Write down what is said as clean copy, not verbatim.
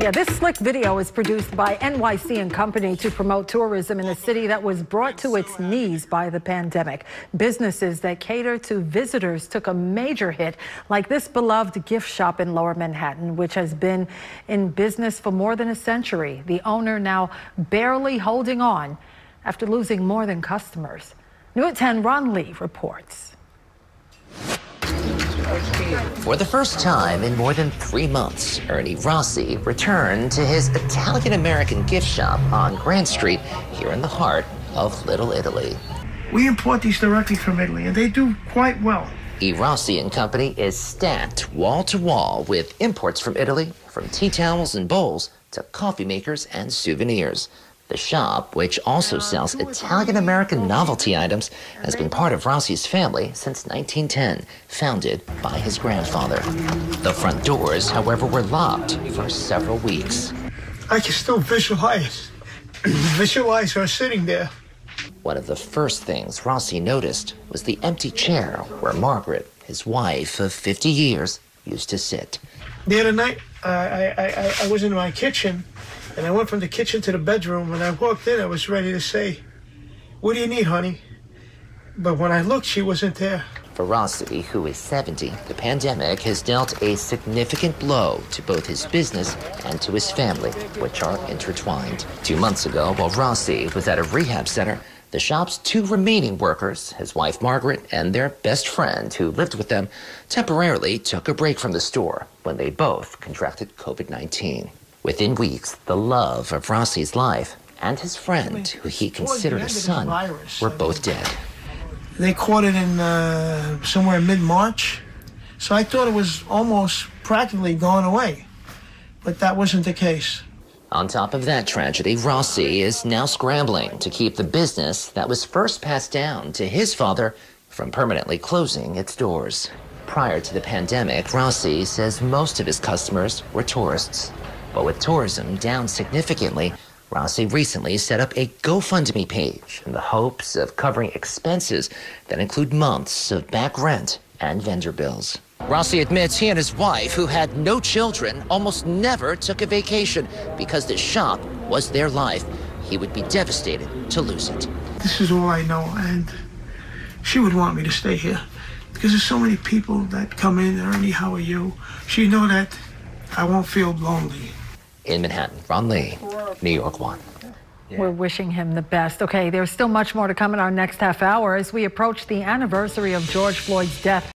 Yeah, this slick video is produced by NYC and Company to promote tourism in a city that was brought to its knees by the pandemic. Businesses that cater to visitors took a major hit, like this beloved gift shop in Lower Manhattan, which has been in business for more than a century. The owner now barely holding on after losing more than customers. New at 10, Ron Lee reports. For the first time in more than 3 months, Ernie Rossi returned to his Italian-American gift shop on Grand Street here in the heart of Little Italy. We import these directly from Italy, and they do quite well. Rossi and Company is stacked wall to wall with imports from Italy, from tea towels and bowls to coffee makers and souvenirs. The shop, which also sells Italian-American novelty items, has been part of Rossi's family since 1910, founded by his grandfather. The front doors, however, were locked for several weeks. I can still visualize her sitting there. One of the first things Rossi noticed was the empty chair where Margaret, his wife of 50 years, used to sit. The other night, I was in my kitchen, and I went from the kitchen to the bedroom. When I walked in, I was ready to say, "What do you need, honey?" But when I looked, she wasn't there. For Rossi, who is 70, the pandemic has dealt a significant blow to both his business and to his family, which are intertwined. 2 months ago, while Rossi was at a rehab center, the shop's 2 remaining workers, his wife Margaret and their best friend who lived with them, temporarily took a break from the store when they both contracted COVID-19. Within weeks, the love of Rossi's life and his friend, who he considered a son, were both dead. They caught it in somewhere mid-March, so I thought it was almost practically gone away, but that wasn't the case. On top of that tragedy, Rossi is now scrambling to keep the business that was first passed down to his father from permanently closing its doors. Prior to the pandemic, Rossi says most of his customers were tourists. But with tourism down significantly, Rossi recently set up a GoFundMe page in the hopes of covering expenses that include months of back rent and vendor bills. Rossi admits he and his wife, who had no children, almost never took a vacation because the shop was their life. He would be devastated to lose it. This is all I know, and she would want me to stay here because there's so many people that come in. Ernie, how are you? She know that I won't feel lonely. In Manhattan, Ron Lee, New York 1. We're wishing him the best. Okay, there's still much more to come in our next half hour as we approach the anniversary of George Floyd's death.